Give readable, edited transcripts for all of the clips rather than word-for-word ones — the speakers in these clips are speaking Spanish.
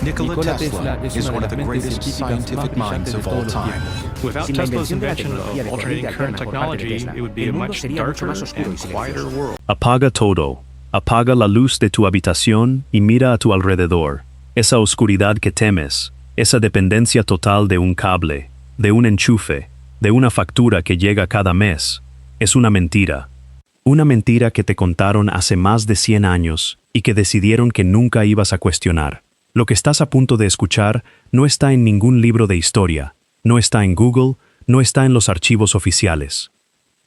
Nikola Tesla is one of the greatest scientific minds of all time. Without Tesla's invention of alternating current technology, it would be a much darker and quieter world. Apaga todo. Apaga la luz de tu habitación y mira a tu alrededor. Esa oscuridad que temes, esa dependencia total de un cable, de un enchufe, de una factura que llega cada mes, es una mentira. Una mentira que te contaron hace más de 100 años y que decidieron que nunca ibas a cuestionar. Lo que estás a punto de escuchar no está en ningún libro de historia, no está en Google, no está en los archivos oficiales.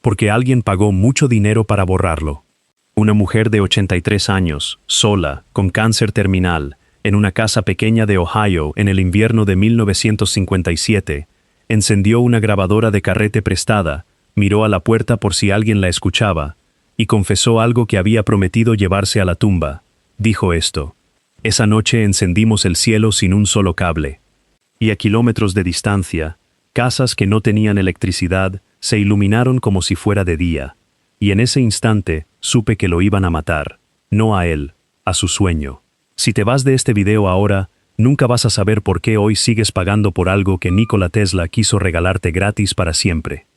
Porque alguien pagó mucho dinero para borrarlo. Una mujer de 83 años, sola, con cáncer terminal, en una casa pequeña de Ohio en el invierno de 1957, encendió una grabadora de carrete prestada, miró a la puerta por si alguien la escuchaba, y confesó algo que había prometido llevarse a la tumba. Dijo esto: esa noche encendimos el cielo sin un solo cable. Y a kilómetros de distancia, casas que no tenían electricidad se iluminaron como si fuera de día. Y en ese instante supe que lo iban a matar, no a él, a su sueño. Si te vas de este video ahora, nunca vas a saber por qué hoy sigues pagando por algo que Nikola Tesla quiso regalarte gratis para siempre.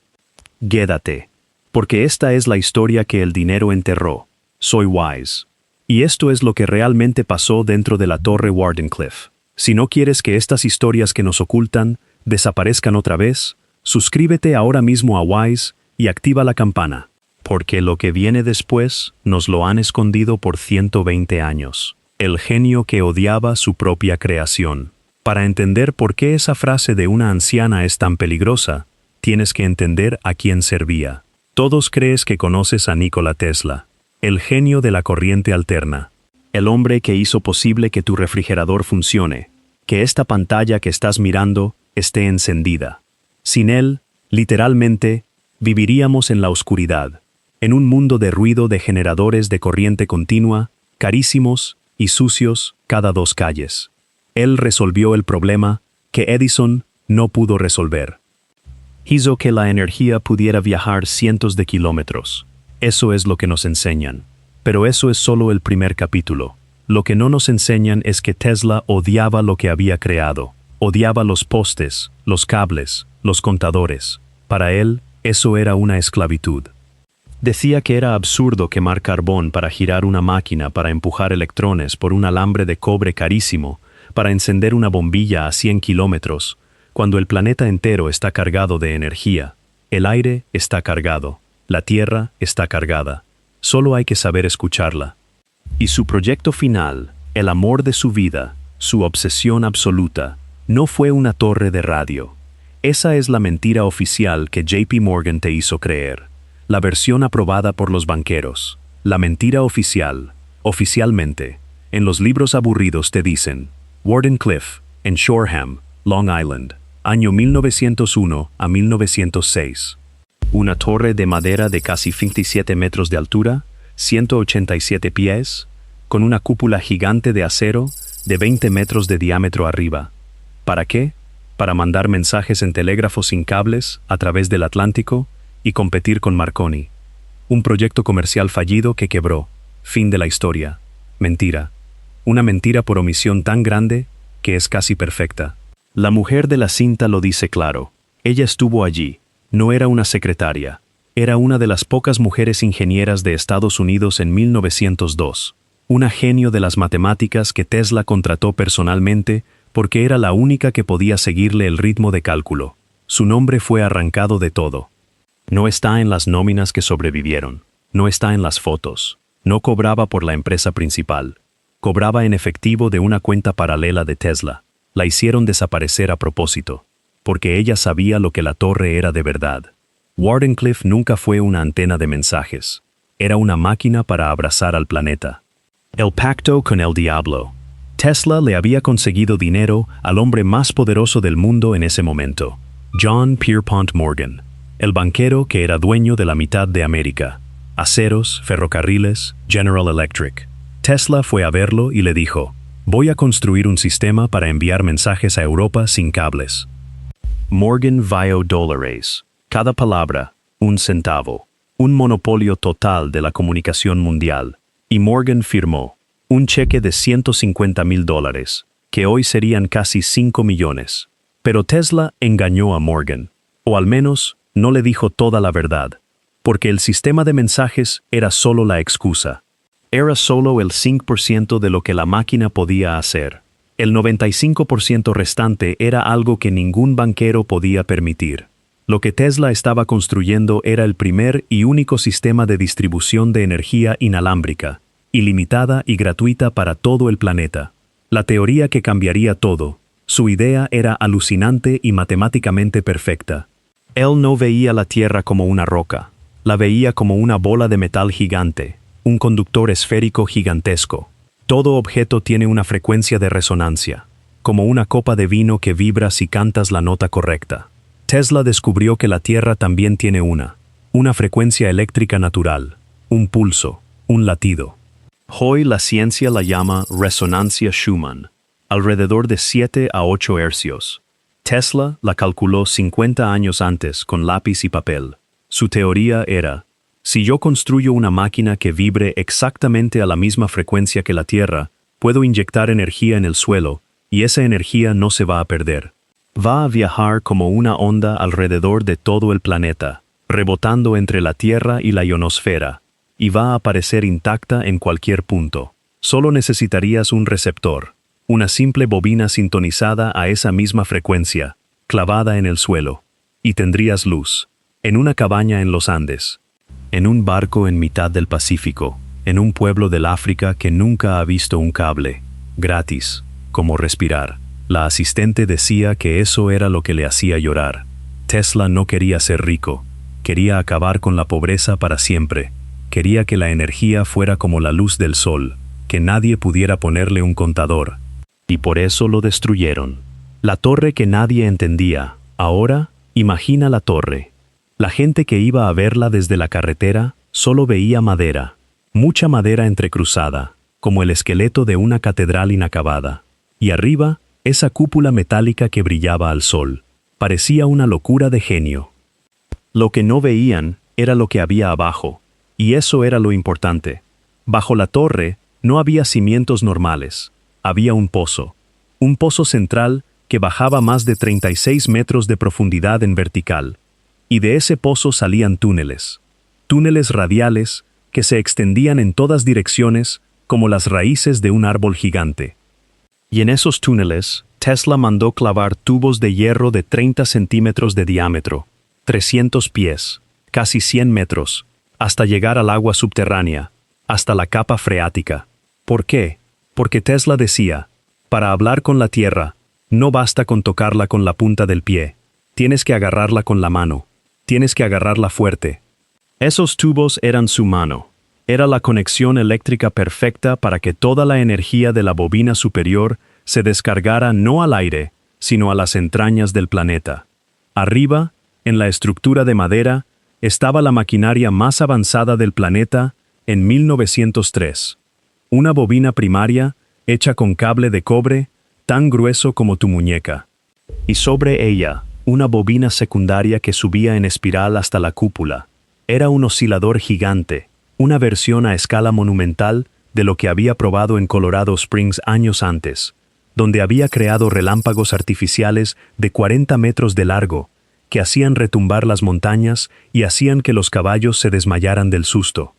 Quédate, porque esta es la historia que el dinero enterró. Soy Wise. Y esto es lo que realmente pasó dentro de la Torre Wardenclyffe. Si no quieres que estas historias que nos ocultan desaparezcan otra vez, suscríbete ahora mismo a Wise y activa la campana, porque lo que viene después nos lo han escondido por 120 años. El genio que odiaba su propia creación. Para entender por qué esa frase de una anciana es tan peligrosa, tienes que entender a quién servía. Todos crees que conoces a Nikola Tesla, el genio de la corriente alterna, el hombre que hizo posible que tu refrigerador funcione, que esta pantalla que estás mirando esté encendida. Sin él, literalmente, viviríamos en la oscuridad, en un mundo de ruido de generadores de corriente continua, carísimos y sucios cada 2 calles. Él resolvió el problema que Edison no pudo resolver. Hizo que la energía pudiera viajar cientos de kilómetros. Eso es lo que nos enseñan. Pero eso es solo el primer capítulo. Lo que no nos enseñan es que Tesla odiaba lo que había creado. Odiaba los postes, los cables, los contadores. Para él, eso era una esclavitud. Decía que era absurdo quemar carbón para girar una máquina para empujar electrones por un alambre de cobre carísimo, para encender una bombilla a 100 kilómetros, cuando el planeta entero está cargado de energía. El aire está cargado. La tierra está cargada. Solo hay que saber escucharla. Y su proyecto final, el amor de su vida, su obsesión absoluta, no fue una torre de radio. Esa es la mentira oficial que JP Morgan te hizo creer. La versión aprobada por los banqueros. La mentira oficial. Oficialmente. En los libros aburridos te dicen: Wardenclyffe, en Shoreham, Long Island, año 1901 a 1906. Una torre de madera de casi 27 metros de altura, 187 pies, con una cúpula gigante de acero de 20 metros de diámetro arriba. ¿Para qué? Para mandar mensajes en telégrafos sin cables a través del Atlántico y competir con Marconi. Un proyecto comercial fallido que quebró. Fin de la historia. Mentira. Una mentira por omisión tan grande que es casi perfecta. La mujer de la cinta lo dice claro. Ella estuvo allí. No era una secretaria. Era una de las pocas mujeres ingenieras de Estados Unidos en 1902. Una genio de las matemáticas que Tesla contrató personalmente porque era la única que podía seguirle el ritmo de cálculo. Su nombre fue arrancado de todo. No está en las nóminas que sobrevivieron. No está en las fotos. No cobraba por la empresa principal. Cobraba en efectivo de una cuenta paralela de Tesla. La hicieron desaparecer a propósito, porque ella sabía lo que la torre era de verdad. Wardenclyffe nunca fue una antena de mensajes. Era una máquina para abrazar al planeta. El pacto con el diablo. Tesla le había conseguido dinero al hombre más poderoso del mundo en ese momento, John Pierpont Morgan, el banquero que era dueño de la mitad de América, aceros, ferrocarriles, General Electric. Tesla fue a verlo y le dijo: voy a construir un sistema para enviar mensajes a Europa sin cables. Morgan vio dólares. Cada palabra, 1 centavo. Un monopolio total de la comunicación mundial. Y Morgan firmó un cheque de $150,000, que hoy serían casi 5 millones. Pero Tesla engañó a Morgan, o al menos no le dijo toda la verdad, porque el sistema de mensajes era solo la excusa. Era solo el 5% de lo que la máquina podía hacer. El 95% restante era algo que ningún banquero podía permitir. Lo que Tesla estaba construyendo era el primer y único sistema de distribución de energía inalámbrica, ilimitada y gratuita para todo el planeta. La teoría que cambiaría todo. Su idea era alucinante y matemáticamente perfecta. Él no veía la Tierra como una roca, la veía como una bola de metal gigante, un conductor esférico gigantesco. Todo objeto tiene una frecuencia de resonancia, como una copa de vino que vibra si cantas la nota correcta. Tesla descubrió que la Tierra también tiene una frecuencia eléctrica natural, un pulso, un latido. Hoy la ciencia la llama resonancia Schumann, alrededor de 7 a 8 hercios. Tesla la calculó 50 años antes con lápiz y papel. Su teoría era: si yo construyo una máquina que vibre exactamente a la misma frecuencia que la Tierra, puedo inyectar energía en el suelo, y esa energía no se va a perder. Va a viajar como una onda alrededor de todo el planeta, rebotando entre la Tierra y la ionosfera, y va a aparecer intacta en cualquier punto. Solo necesitarías un receptor, una simple bobina sintonizada a esa misma frecuencia, clavada en el suelo, y tendrías luz, en una cabaña en los Andes, en un barco en mitad del Pacífico, en un pueblo del África que nunca ha visto un cable, gratis, como respirar. La asistente decía que eso era lo que le hacía llorar. Tesla no quería ser rico, quería acabar con la pobreza para siempre, quería que la energía fuera como la luz del sol, que nadie pudiera ponerle un contador. Y por eso lo destruyeron. La torre que nadie entendía. Ahora, imagina la torre. La gente que iba a verla desde la carretera solo veía madera, mucha madera entrecruzada, como el esqueleto de una catedral inacabada. Y arriba, esa cúpula metálica que brillaba al sol. Parecía una locura de genio. Lo que no veían era lo que había abajo, y eso era lo importante. Bajo la torre no había cimientos normales. Había un pozo central que bajaba más de 36 metros de profundidad en vertical, y de ese pozo salían túneles radiales que se extendían en todas direcciones como las raíces de un árbol gigante. Y en esos túneles, Tesla mandó clavar tubos de hierro de 30 centímetros de diámetro, 300 pies, casi 100 metros, hasta llegar al agua subterránea, hasta la capa freática. ¿Por qué? Porque Tesla decía: para hablar con la Tierra, no basta con tocarla con la punta del pie, tienes que agarrarla con la mano, tienes que agarrarla fuerte. Esos tubos eran su mano, era la conexión eléctrica perfecta para que toda la energía de la bobina superior se descargara no al aire, sino a las entrañas del planeta. Arriba, en la estructura de madera, estaba la maquinaria más avanzada del planeta en 1903. Una bobina primaria, hecha con cable de cobre, tan grueso como tu muñeca. Y sobre ella, una bobina secundaria que subía en espiral hasta la cúpula. Era un oscilador gigante, una versión a escala monumental de lo que había probado en Colorado Springs años antes, donde había creado relámpagos artificiales de 40 metros de largo, que hacían retumbar las montañas y hacían que los caballos se desmayaran del susto.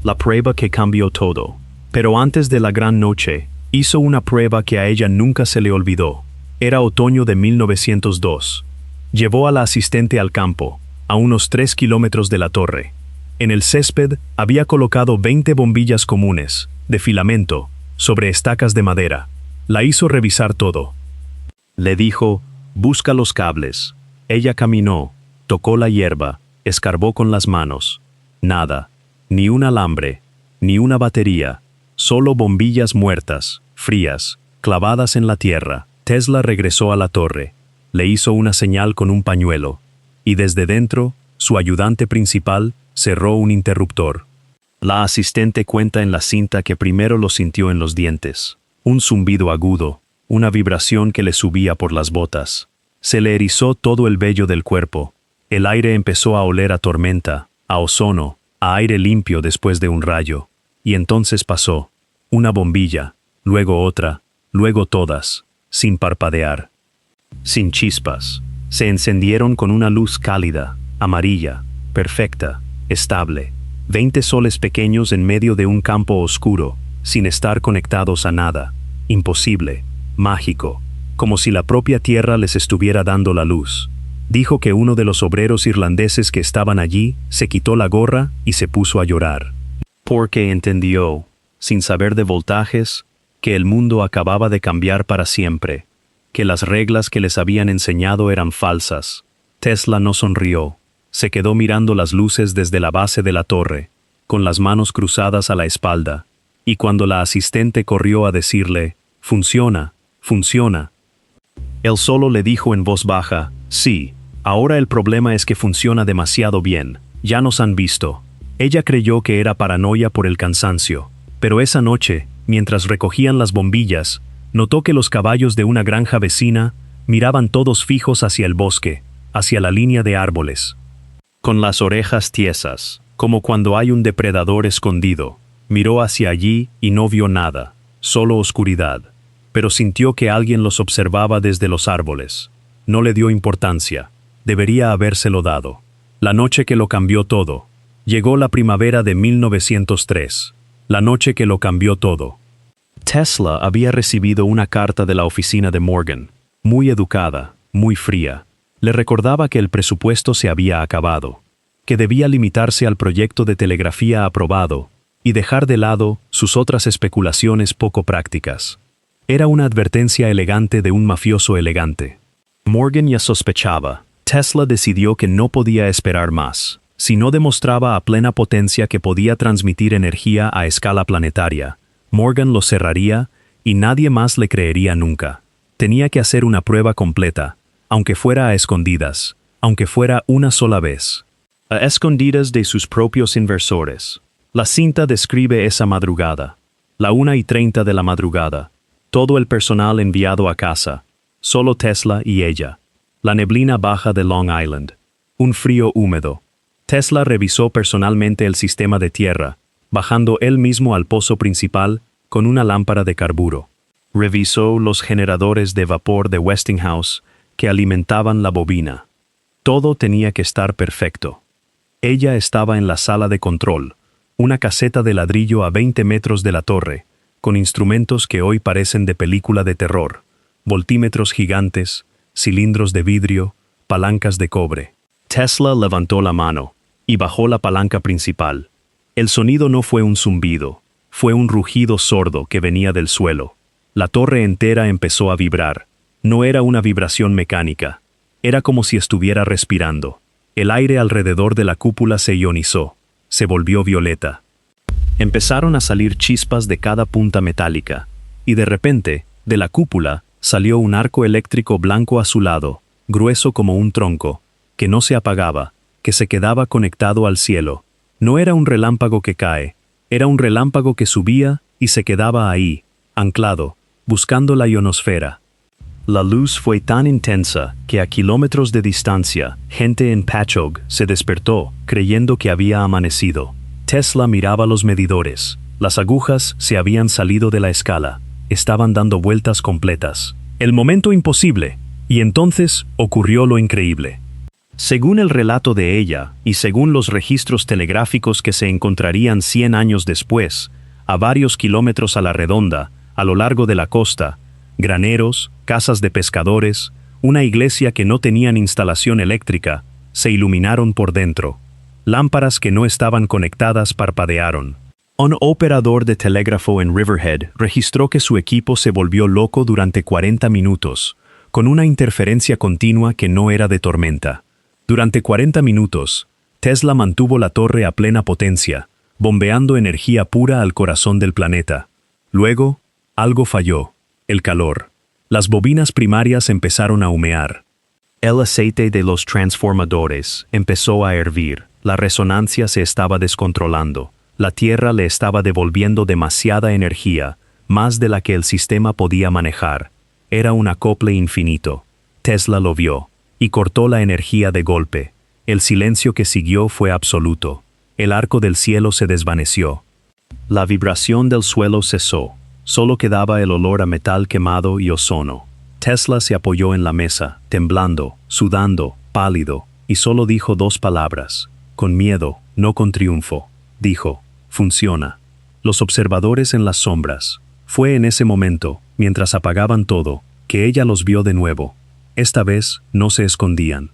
La prueba que cambió todo. Pero antes de la gran noche, hizo una prueba que a ella nunca se le olvidó. Era otoño de 1902. Llevó a la asistente al campo, a unos 3 kilómetros de la torre. En el césped había colocado 20 bombillas comunes, de filamento, sobre estacas de madera. La hizo revisar todo. Le dijo: busca los cables. Ella caminó, tocó la hierba, escarbó con las manos. Nada, ni un alambre, ni una batería. Solo bombillas muertas, frías, clavadas en la tierra. Tesla regresó a la torre, le hizo una señal con un pañuelo, y desde dentro, su ayudante principal cerró un interruptor. La asistente cuenta en la cinta que primero lo sintió en los dientes, un zumbido agudo, una vibración que le subía por las botas. Se le erizó todo el vello del cuerpo. El aire empezó a oler a tormenta, a ozono, a aire limpio después de un rayo. Y entonces pasó. Una bombilla, luego otra, luego todas, sin parpadear, sin chispas, se encendieron con una luz cálida, amarilla, perfecta, estable. 20 soles pequeños en medio de un campo oscuro, sin estar conectados a nada, imposible, mágico, como si la propia tierra les estuviera dando la luz. Dijo que uno de los obreros irlandeses que estaban allí se quitó la gorra y se puso a llorar. Porque entendió, sin saber de voltajes, que el mundo acababa de cambiar para siempre, que las reglas que les habían enseñado eran falsas. Tesla no sonrió, se quedó mirando las luces desde la base de la torre, con las manos cruzadas a la espalda, y cuando la asistente corrió a decirle, «Funciona, funciona», él solo le dijo en voz baja, «Sí, ahora el problema es que funciona demasiado bien, ya nos han visto». Ella creyó que era paranoia por el cansancio, pero esa noche, mientras recogían las bombillas, notó que los caballos de una granja vecina miraban todos fijos hacia el bosque, hacia la línea de árboles. Con las orejas tiesas, como cuando hay un depredador escondido, miró hacia allí y no vio nada, solo oscuridad, pero sintió que alguien los observaba desde los árboles. No le dio importancia, debería habérselo dado. La noche que lo cambió todo. Llegó la primavera de 1903, la noche que lo cambió todo. Tesla había recibido una carta de la oficina de Morgan, muy educada, muy fría. Le recordaba que el presupuesto se había acabado, que debía limitarse al proyecto de telegrafía aprobado y dejar de lado sus otras especulaciones poco prácticas. Era una advertencia elegante de un mafioso elegante. Morgan ya sospechaba. Tesla decidió que no podía esperar más. Si no demostraba a plena potencia que podía transmitir energía a escala planetaria, Morgan lo cerraría y nadie más le creería nunca. Tenía que hacer una prueba completa, aunque fuera a escondidas, aunque fuera una sola vez. A escondidas de sus propios inversores. La cinta describe esa madrugada. La 1:30 de la madrugada. Todo el personal enviado a casa. Solo Tesla y ella. La neblina baja de Long Island. Un frío húmedo. Tesla revisó personalmente el sistema de tierra, bajando él mismo al pozo principal con una lámpara de carburo. Revisó los generadores de vapor de Westinghouse que alimentaban la bobina. Todo tenía que estar perfecto. Ella estaba en la sala de control, una caseta de ladrillo a 20 metros de la torre, con instrumentos que hoy parecen de película de terror, voltímetros gigantes, cilindros de vidrio, palancas de cobre. Tesla levantó la mano y bajó la palanca principal. El sonido no fue un zumbido, fue un rugido sordo que venía del suelo. La torre entera empezó a vibrar. No era una vibración mecánica, era como si estuviera respirando. El aire alrededor de la cúpula se ionizó, se volvió violeta. Empezaron a salir chispas de cada punta metálica, y de repente, de la cúpula, salió un arco eléctrico blanco azulado, grueso como un tronco, que no se apagaba, que se quedaba conectado al cielo. No era un relámpago que cae, era un relámpago que subía y se quedaba ahí, anclado, buscando la ionosfera. La luz fue tan intensa que a kilómetros de distancia, gente en Patchogue se despertó, creyendo que había amanecido. Tesla miraba los medidores. Las agujas se habían salido de la escala. Estaban dando vueltas completas. El momento imposible. Y entonces ocurrió lo increíble. Según el relato de ella, y según los registros telegráficos que se encontrarían 100 años después, a varios kilómetros a la redonda, a lo largo de la costa, graneros, casas de pescadores, una iglesia que no tenían instalación eléctrica, se iluminaron por dentro. Lámparas que no estaban conectadas parpadearon. Un operador de telégrafo en Riverhead registró que su equipo se volvió loco durante 40 minutos, con una interferencia continua que no era de tormenta. Durante 40 minutos, Tesla mantuvo la torre a plena potencia, bombeando energía pura al corazón del planeta. Luego, algo falló. El calor. Las bobinas primarias empezaron a humear. El aceite de los transformadores empezó a hervir. La resonancia se estaba descontrolando. La Tierra le estaba devolviendo demasiada energía, más de la que el sistema podía manejar. Era un acople infinito. Tesla lo vio, y cortó la energía de golpe. El silencio que siguió fue absoluto. El arco del cielo se desvaneció. La vibración del suelo cesó. Solo quedaba el olor a metal quemado y ozono. Tesla se apoyó en la mesa, temblando, sudando, pálido, y solo dijo dos palabras. Con miedo, no con triunfo. Dijo, funciona. Los observadores en las sombras. Fue en ese momento, mientras apagaban todo, que ella los vio de nuevo. Esta vez no se escondían.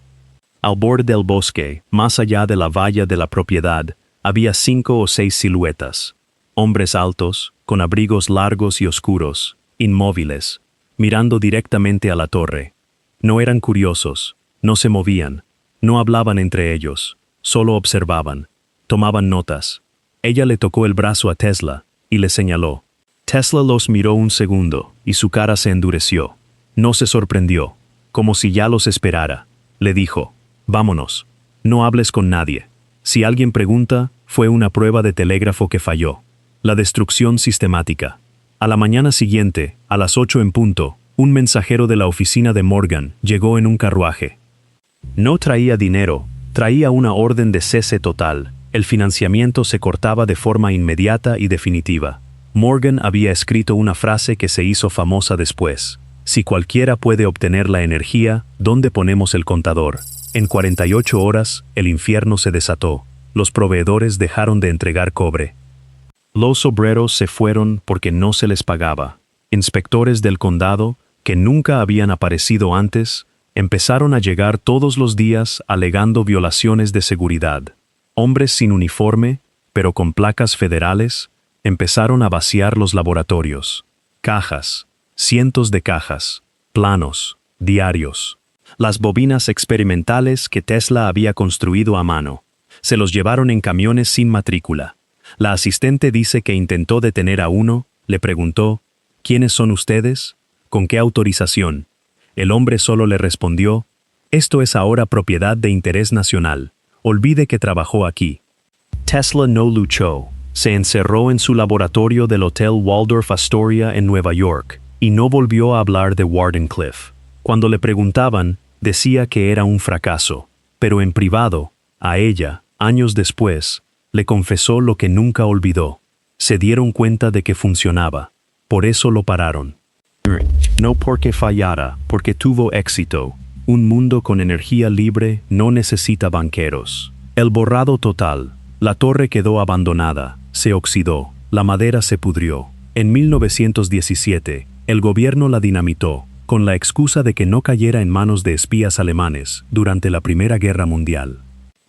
Al borde del bosque, más allá de la valla de la propiedad, había 5 o 6 siluetas. Hombres altos, con abrigos largos y oscuros, inmóviles, mirando directamente a la torre. No eran curiosos, no se movían, no hablaban entre ellos, solo observaban, tomaban notas. Ella le tocó el brazo a Tesla y le señaló. Tesla los miró un segundo y su cara se endureció. No se sorprendió, como si ya los esperara. Le dijo, vámonos, no hables con nadie. Si alguien pregunta, fue una prueba de telégrafo que falló. La destrucción sistemática. A la mañana siguiente, a las 8 en punto, un mensajero de la oficina de Morgan llegó en un carruaje. No traía dinero, traía una orden de cese total. El financiamiento se cortaba de forma inmediata y definitiva. Morgan había escrito una frase que se hizo famosa después. Si cualquiera puede obtener la energía, ¿dónde ponemos el contador? En 48 horas, el infierno se desató. Los proveedores dejaron de entregar cobre. Los obreros se fueron porque no se les pagaba. Inspectores del condado, que nunca habían aparecido antes, empezaron a llegar todos los días alegando violaciones de seguridad. Hombres sin uniforme, pero con placas federales, empezaron a vaciar los laboratorios. Cajas, cientos de cajas, planos, diarios. Las bobinas experimentales que Tesla había construido a mano. Se los llevaron en camiones sin matrícula. La asistente dice que intentó detener a uno, le preguntó, ¿quiénes son ustedes? ¿Con qué autorización? El hombre solo le respondió, esto es ahora propiedad de interés nacional. Olvide que trabajó aquí. Tesla no luchó. Se encerró en su laboratorio del Hotel Waldorf Astoria en Nueva York, y no volvió a hablar de Wardenclyffe. Cuando le preguntaban, decía que era un fracaso, pero en privado, a ella, años después, le confesó lo que nunca olvidó. Se dieron cuenta de que funcionaba. Por eso lo pararon. No porque fallara, porque tuvo éxito. Un mundo con energía libre no necesita banqueros. El borrado total. La torre quedó abandonada, se oxidó, la madera se pudrió. En 1917, el gobierno la dinamitó, con la excusa de que no cayera en manos de espías alemanes durante la Primera Guerra Mundial.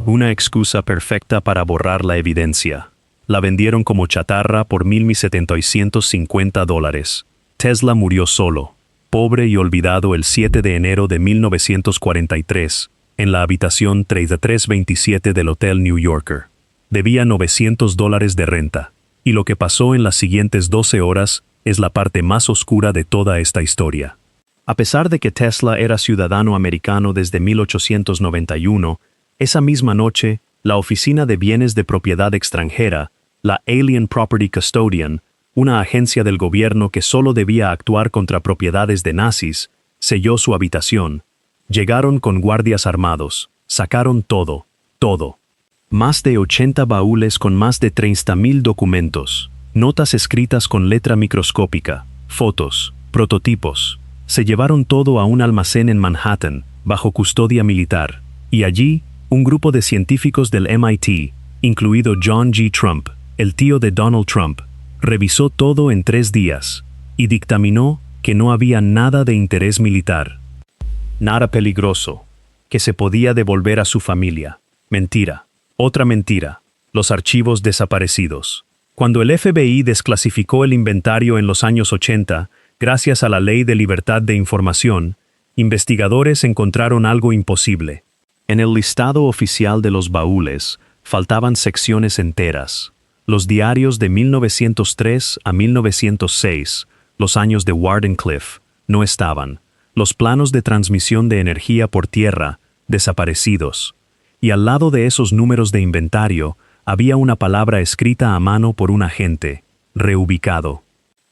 Una excusa perfecta para borrar la evidencia. La vendieron como chatarra por $1,750. Tesla murió solo, pobre y olvidado el 7 de enero de 1943, en la habitación 3327 del Hotel New Yorker. Debía $900 de renta, y lo que pasó en las siguientes 12 horas es la parte más oscura de toda esta historia. A pesar de que Tesla era ciudadano americano desde 1891, esa misma noche, la Oficina de Bienes de Propiedad Extranjera, la Alien Property Custodian, una agencia del gobierno que solo debía actuar contra propiedades de nazis, selló su habitación. Llegaron con guardias armados, sacaron todo. Más de 80 baúles con más de 30,000 documentos, notas escritas con letra microscópica, fotos, prototipos. Se llevaron todo a un almacén en Manhattan, bajo custodia militar, y allí, un grupo de científicos del MIT, incluido John G. Trump, el tío de Donald Trump, revisó todo en 3 días, y dictaminó que no había nada de interés militar. Nada peligroso, que se podía devolver a su familia. Mentira. Otra mentira. Los archivos desaparecidos. Cuando el FBI desclasificó el inventario en los años 80, gracias a la Ley de Libertad de Información, investigadores encontraron algo imposible. En el listado oficial de los baúles, faltaban secciones enteras. Los diarios de 1903 a 1906, los años de Wardenclyffe, no estaban. Los planos de transmisión de energía por tierra, desaparecidos. Y al lado de esos números de inventario, había una palabra escrita a mano por un agente, reubicado.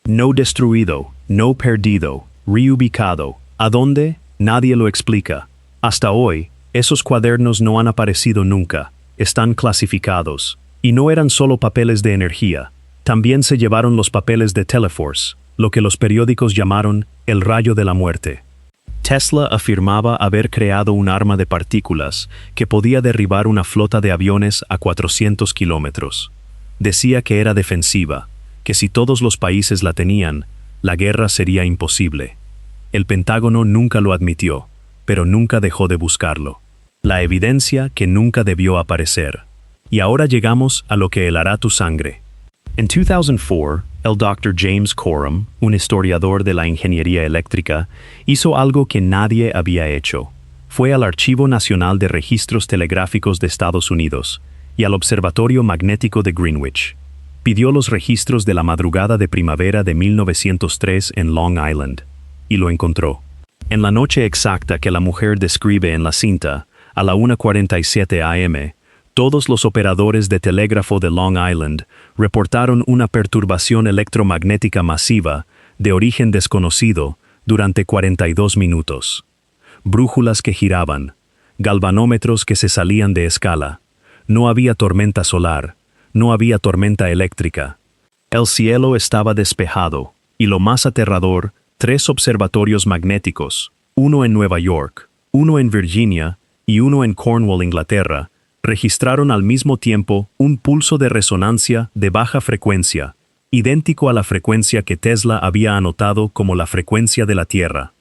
No destruido, no perdido, reubicado. ¿A dónde? Nadie lo explica. Hasta hoy, esos cuadernos no han aparecido nunca, están clasificados. Y no eran solo papeles de energía, También se llevaron los papeles de Teleforce, lo que los periódicos llamaron el rayo de la muerte. Tesla afirmaba haber creado un arma de partículas que podía derribar una flota de aviones a 400 kilómetros. Decía que era defensiva, que si todos los países la tenían, la guerra sería imposible. El Pentágono nunca lo admitió, pero nunca dejó de buscarlo. La evidencia que nunca debió aparecer. Y ahora llegamos a lo que helará tu sangre. En 2004, el Dr. James Coram, un historiador de la ingeniería eléctrica, hizo algo que nadie había hecho. Fue al Archivo Nacional de Registros Telegráficos de Estados Unidos y al Observatorio Magnético de Greenwich. Pidió los registros de la madrugada de primavera de 1903 en Long Island, y lo encontró. En la noche exacta que la mujer describe en la cinta, a la 1:47 am, todos los operadores de telégrafo de Long Island reportaron una perturbación electromagnética masiva de origen desconocido durante 42 minutos. Brújulas que giraban, galvanómetros que se salían de escala. No había tormenta solar, no había tormenta eléctrica. El cielo estaba despejado, y lo más aterrador, 3 observatorios magnéticos, uno en Nueva York, uno en Virginia y uno en Cornwall, Inglaterra, registraron al mismo tiempo un pulso de resonancia de baja frecuencia, idéntico a la frecuencia que Tesla había anotado como la frecuencia de la Tierra.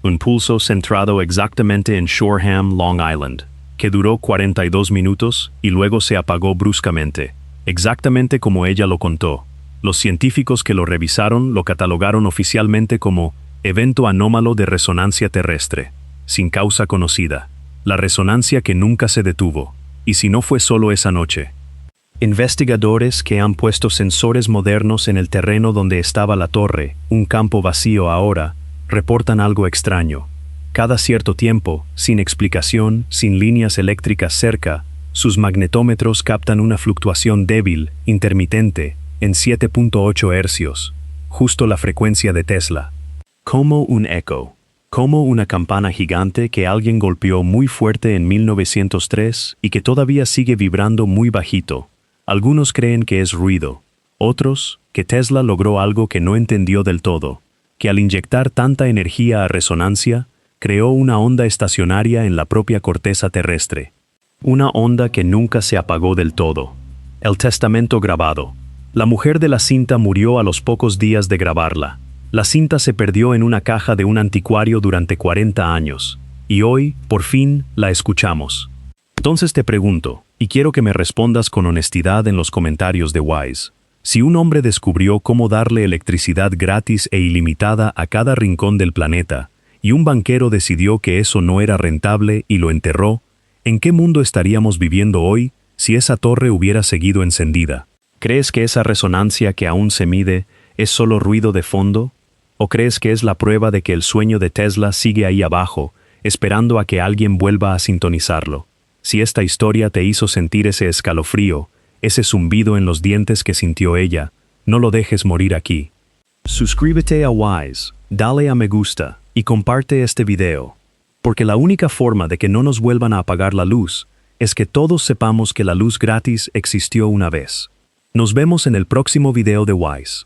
Un pulso centrado exactamente en Shoreham, Long Island, que duró 42 minutos y luego se apagó bruscamente, exactamente como ella lo contó. Los científicos que lo revisaron lo catalogaron oficialmente como evento anómalo de resonancia terrestre, sin causa conocida, la resonancia que nunca se detuvo. Y si no fue solo esa noche. Investigadores que han puesto sensores modernos en el terreno donde estaba la torre, un campo vacío ahora, reportan algo extraño. Cada cierto tiempo, sin explicación, sin líneas eléctricas cerca, sus magnetómetros captan una fluctuación débil, intermitente, en 7.8 hercios, justo la frecuencia de Tesla. Como un eco. Como una campana gigante que alguien golpeó muy fuerte en 1903 y que todavía sigue vibrando muy bajito. Algunos creen que es ruido. Otros, que Tesla logró algo que no entendió del todo, que al inyectar tanta energía a resonancia, creó una onda estacionaria en la propia corteza terrestre. Una onda que nunca se apagó del todo. El testamento grabado. La mujer de la cinta murió a los pocos días de grabarla. La cinta se perdió en una caja de un anticuario durante 40 años, y hoy, por fin, la escuchamos. Entonces te pregunto, y quiero que me respondas con honestidad en los comentarios de Wise, si un hombre descubrió cómo darle electricidad gratis e ilimitada a cada rincón del planeta, y un banquero decidió que eso no era rentable y lo enterró, ¿en qué mundo estaríamos viviendo hoy si esa torre hubiera seguido encendida? ¿Crees que esa resonancia que aún se mide es solo ruido de fondo? ¿O crees que es la prueba de que el sueño de Tesla sigue ahí abajo, esperando a que alguien vuelva a sintonizarlo? Si esta historia te hizo sentir ese escalofrío, ese zumbido en los dientes que sintió ella, no lo dejes morir aquí. Suscríbete a Wise, dale a me gusta y comparte este video, porque la única forma de que no nos vuelvan a apagar la luz es que todos sepamos que la luz gratis existió una vez. Nos vemos en el próximo video de Wise.